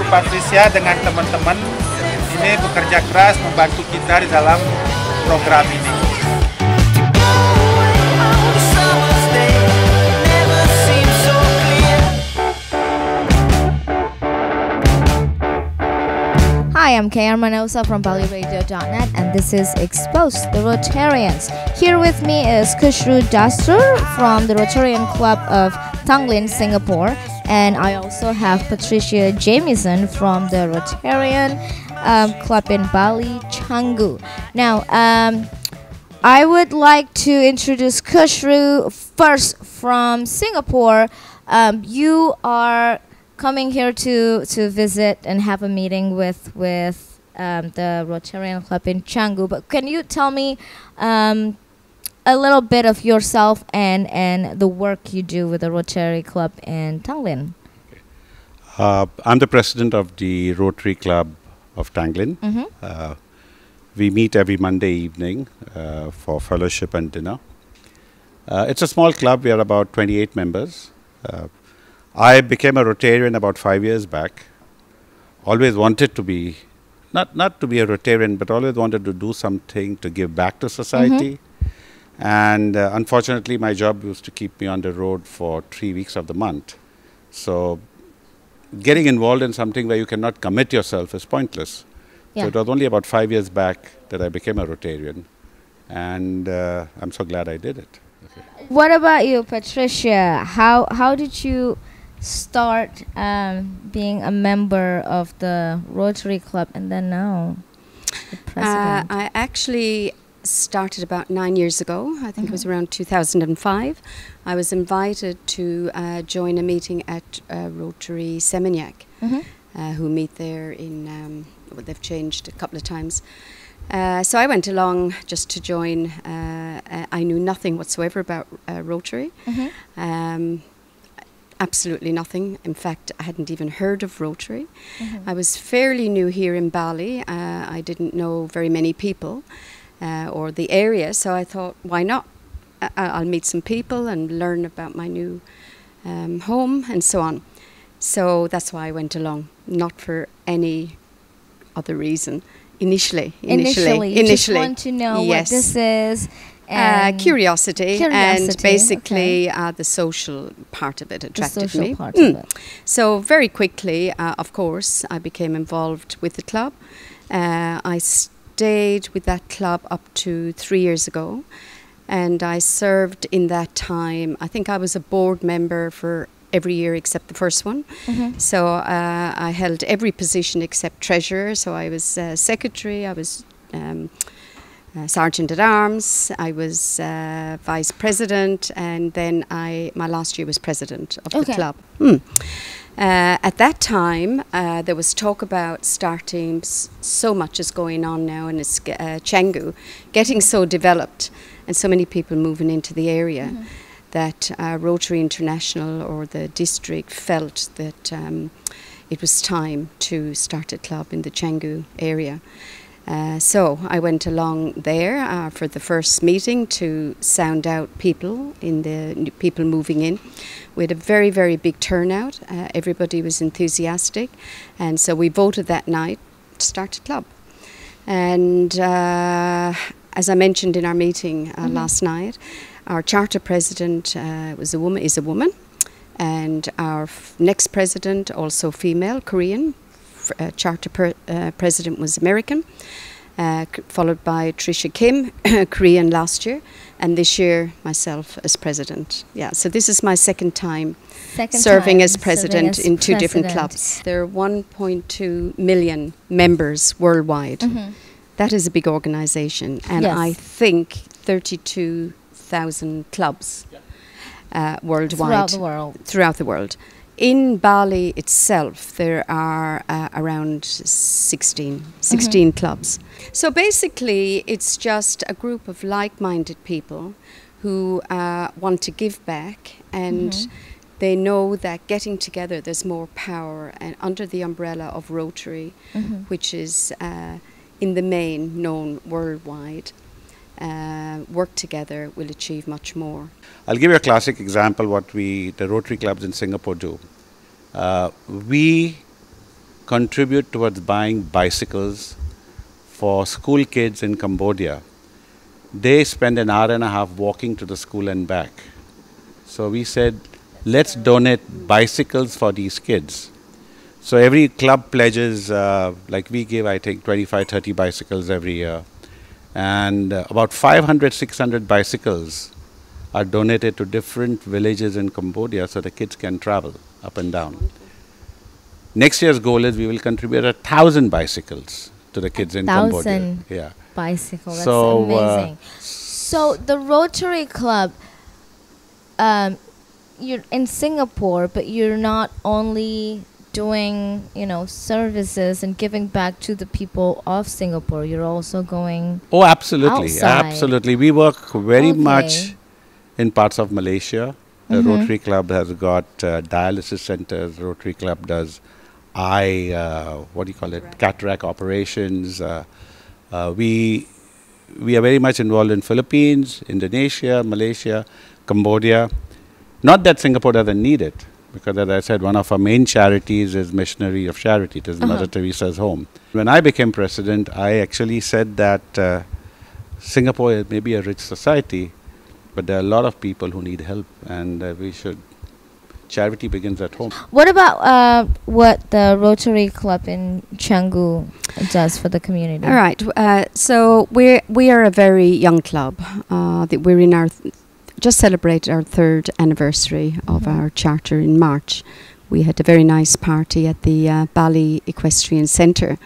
Ibu Patricia dengan teman-teman ini bekerja keras membantu kita di dalam program ini. Hi, I'm Kayar Manosa from Baliradio.net, and this is Exposed, the Rotarians. Here with me is Kushru Dastur from the Rotarian Club of Tanglin, Singapore, and I also have Patricia Jamieson from the Rotarian Club in Bali, Canggu. Now, I would like to introduce Kushru first from Singapore. You are coming here to visit and have a meeting with the Rotarian Club in Canggu. But can you tell me a little bit of yourself and the work you do with the Rotary Club in Tanglin? I'm the president of the Rotary Club of Tanglin. We meet every Monday evening for fellowship and dinner. It's a small club. We are about 28 members. I became a Rotarian about 5 years back. Always wanted to be, not to be a Rotarian, but always wanted to do something to give back to society. And unfortunately, my job used to keep me on the road for 3 weeks of the month. So getting involved in something where you cannot commit yourself is pointless. So it was only about 5 years back that I became a Rotarian. And I'm so glad I did it. What about you, Patricia? How did you start being a member of the Rotary Club and then now the president? I actually started about 9 years ago. I think it was around 2005. I was invited to join a meeting at Rotary Seminyak, who meet there in, they've changed a couple of times. So I went along just to join. I knew nothing whatsoever about Rotary. Absolutely nothing. In fact, I hadn't even heard of Rotary. I was fairly new here in Bali. I didn't know very many people or the area, so I thought, why not? I'll meet some people and learn about my new home and so on. So that's why I went along, not for any other reason. Initially, you just want to know what this is. Curiosity and basically the social part of it attracted me. So very quickly, of course, I became involved with the club. I stayed with that club up to 3 years ago, and I served in that time. I think I was a board member for every year except the first one. So I held every position except treasurer. So I was secretary, I was sergeant at arms, I was vice president, and then my last year was president of the club. At that time, there was talk about starting, so much is going on now in Canggu, getting so developed and so many people moving into the area, that Rotary International or the district felt that it was time to start a club in the Canggu area. So I went along there for the first meeting to sound out people, people moving in. We had a very, very big turnout. Everybody was enthusiastic. And so we voted that night to start a club. And as I mentioned in our meeting last night, our charter president is a woman, and our next president, also female, Korean. Charter president was American, followed by Trisha Kim, Korean last year, and this year myself as president. Yeah, so this is my second time serving as president in two different clubs. There are 1.2 million members worldwide. That is a big organization, and I think 32,000 clubs worldwide. Throughout the world. In Bali itself, there are around 16 clubs. So basically, it's just a group of like-minded people who want to give back, and they know that getting together, there's more power, and under the umbrella of Rotary, which is in the main known worldwide, work together will achieve much more. I'll give you a classic example what the Rotary clubs in Singapore do. We contribute towards buying bicycles for school kids in Cambodia. They spend an hour and a half walking to the school and back. So we said, let's donate bicycles for these kids. So every club pledges, like we give, I think, 25, 30 bicycles every year. And about 500, 600 bicycles are donated to different villages in Cambodia so the kids can travel up and down. Next year's goal is we will contribute 1,000 bicycles to the kids in Cambodia. 1,000 yeah. bicycles, that's amazing. So the Rotary Club, you're in Singapore, but you're not only doing, services and giving back to the people of Singapore, you're also going absolutely, outside. Absolutely. We work very much in parts of Malaysia. The Rotary Club has got dialysis centers. Rotary Club does cataract operations. We are very much involved in Philippines, Indonesia, Malaysia, Cambodia. Not that Singapore doesn't need it, because as I said, one of our main charities is Missionary of Charity. It is Mother Teresa's home. When I became president, I actually said that Singapore may be a rich society, but there are a lot of people who need help, and charity begins at home. What about what the Rotary Club in Canggu does for the community? All right. So we are a very young club. We're in our just celebrated our 3rd anniversary of our charter in March. We had a very nice party at the Bali Equestrian Centre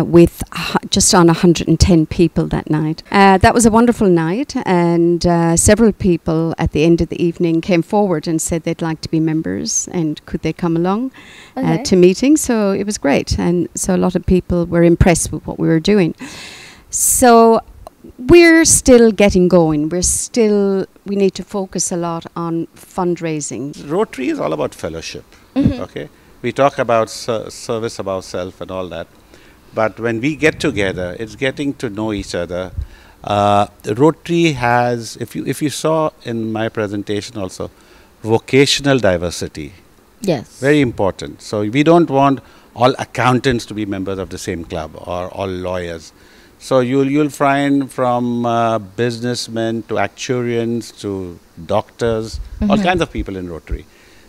with just on 110 people that night. That was a wonderful night, and several people at the end of the evening came forward and said they'd like to be members and could they come along to meetings. So it was great, and so a lot of people were impressed with what we were doing. So we're still getting going. We need to focus a lot on fundraising. Rotary is all about fellowship. Okay, we talk about service about self and all that, but when we get together, it's getting to know each other. Rotary has, if you saw in my presentation also, vocational diversity. Yes. Very important. So we don't want all accountants to be members of the same club or all lawyers. So you'll find from businessmen to actuarians to doctors, all kinds of people in Rotary.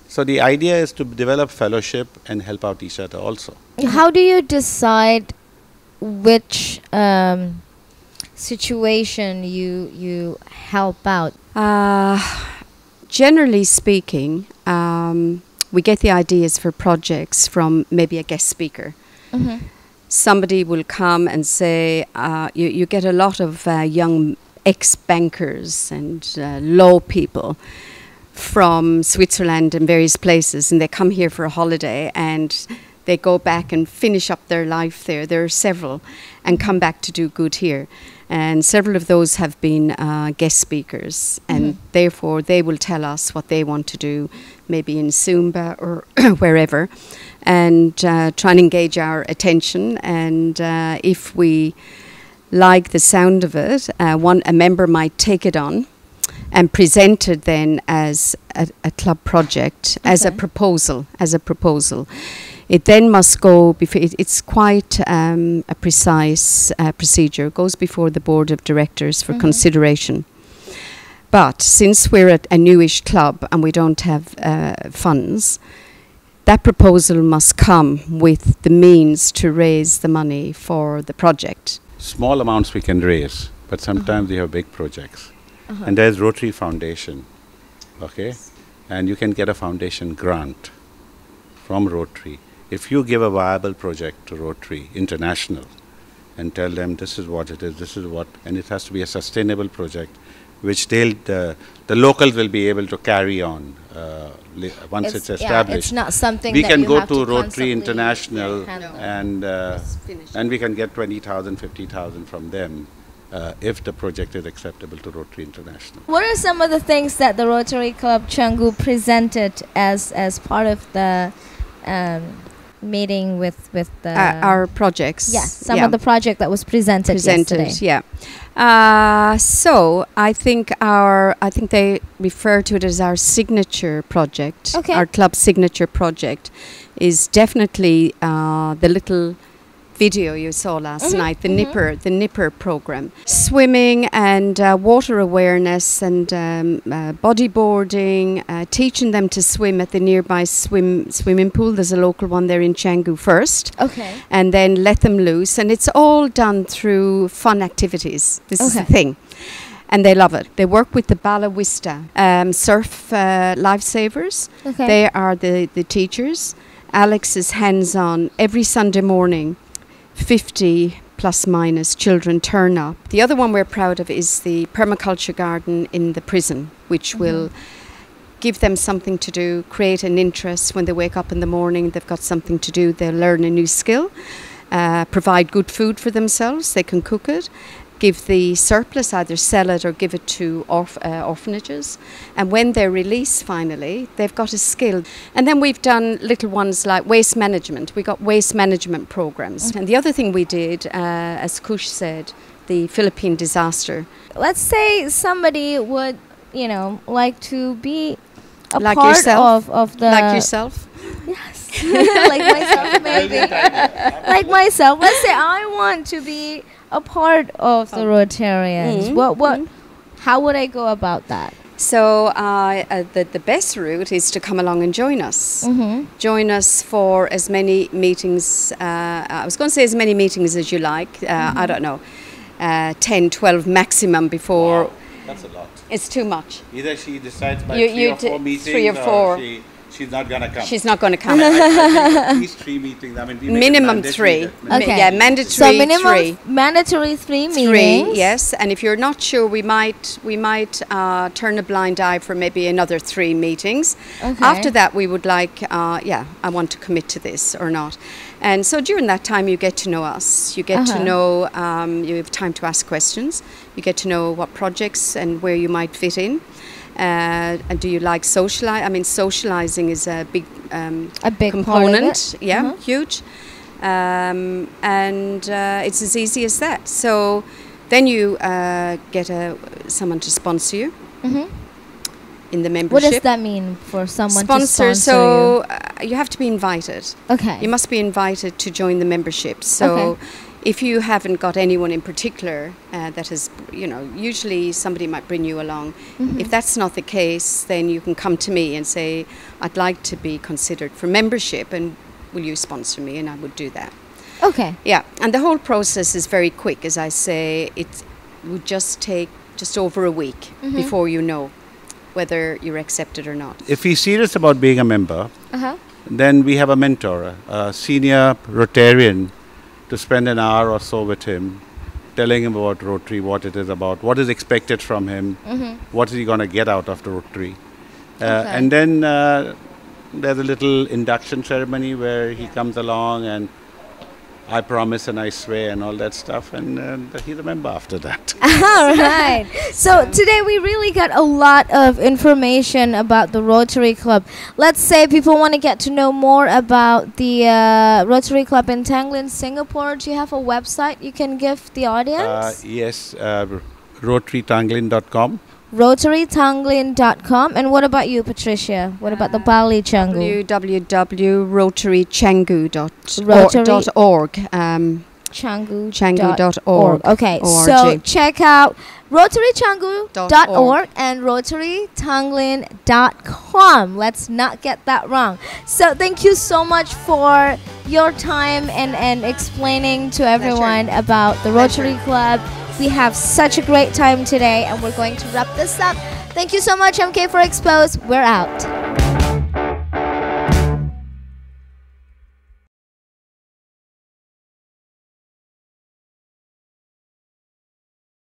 So the idea is to develop fellowship and help out each other also. How do you decide which situation you help out? Generally speaking, we get the ideas for projects from maybe a guest speaker. Somebody will come and say, you get a lot of young ex-bankers and law people from Switzerland and various places, and they come here for a holiday and they go back and finish up their life there. There are several, and come back to do good here. And several of those have been guest speakers, and therefore they will tell us what they want to do, maybe in Sumba or wherever, and try and engage our attention. And if we like the sound of it, a member might take it on and present it then as a club project, as a proposal. It then must go before. It's quite a precise procedure. It goes before the board of directors for consideration. But since we're at a newish club and we don't have funds, that proposal must come with the means to raise the money for the project. Small amounts we can raise, but sometimes we have big projects. And there's Rotary Foundation, okay? And you can get a foundation grant from Rotary. If you give a viable project to Rotary International and tell them this is what it is, this is what, and it has to be a sustainable project, which the locals will be able to carry on once it's established. Yeah, it's not something we that can you go have to to Rotary International handle. and we can get 20,000, 50,000 from them if the project is acceptable to Rotary International. What are some of the things that the Rotary Club Canggu presented as part of the meeting with the our projects. Yes, some of the project that was presented yesterday. Yeah. So I think they refer to it as our signature project. Okay. Our club signature project is definitely the little video you saw last night, the Nipper program. Swimming and water awareness and bodyboarding, teaching them to swim at the nearby swimming pool. There's a local one there in Canggu first. Okay. And then let them loose. And it's all done through fun activities. This is the thing. And they love it. They work with the Balawista surf lifesavers. Okay. They are the teachers. Alex is hands-on every Sunday morning. 50 plus minus children turn up. The other one we're proud of is the permaculture garden in the prison, which will give them something to do, create an interest. When they wake up in the morning, they've got something to do. They'll learn a new skill, provide good food for themselves. They can cook it, give the surplus, either sell it or give it to orphanages. And when they're released finally, they've got a skill. And then we've done little ones like waste management. We got waste management programs. And the other thing we did, as Kush said, the Philippine disaster. Let's say somebody would, like to be a like part yourself? of the... Like yourself? Yes. Like myself, maybe. Like myself. Let's say I want to be a part of the Rotarians. How would I go about that? So the best route is to come along and join us. Join us for as many meetings. I was going to say as many meetings as you like. I don't know, 10, 12 maximum before. Wow, that's a lot. It's too much. Either she decides by You 3 or 4 meetings, 3 or 4. She's not going to come. She's not going to come. I think at least 3 meetings. I mean, we make it Minimum mandatory 3. Okay. Yeah, mandatory So minimum 3. mandatory 3 meetings. 3, yes. And if you're not sure, we might turn a blind eye for maybe another 3 meetings. Okay. After that, we would like, I want to commit to this or not. And so during that time, you get to know us. You get to know, you have time to ask questions. You get to know what projects and where you might fit in. And do you like socialize? I mean, socializing is a big component. Part of it. Yeah, huge. And it's as easy as that. So then you get someone to sponsor you in the membership. What does that mean for someone to sponsor so you have to be invited. Okay. You must be invited to join the membership. So if you haven't got anyone in particular that has, usually somebody might bring you along. If that's not the case, then you can come to me and say, I'd like to be considered for membership, and will you sponsor me? And I would do that. Okay. Yeah, and the whole process is very quick. As I say, it would just take just over a week before you know whether you're accepted or not. If he's serious about being a member, then we have a mentor, a senior Rotarian, to spend an hour or so with him, telling him about Rotary, what it is about, what is expected from him, what is he going to get out of the Rotary. And then there's a little induction ceremony where he comes along and I promise and I swear and all that stuff, and he's a member after that. All right. So today we really got a lot of information about the Rotary Club. Let's say people want to get to know more about the Rotary Club in Tanglin, Singapore. Do you have a website you can give the audience? Yes, rotarytanglin.com. rotarytanglin.com. And what about you, Patricia? What about the Bali Canggu? www.rotarycanggu.org. Canggu.org. Okay, so check out rotarycanggu.org and rotarytanglin.com. Let's not get that wrong. So thank you so much for your time and explaining to everyone about the Rotary Club. We have such a great time today, and we're going to wrap this up. Thank you so much, MK, for Exposed. We're out.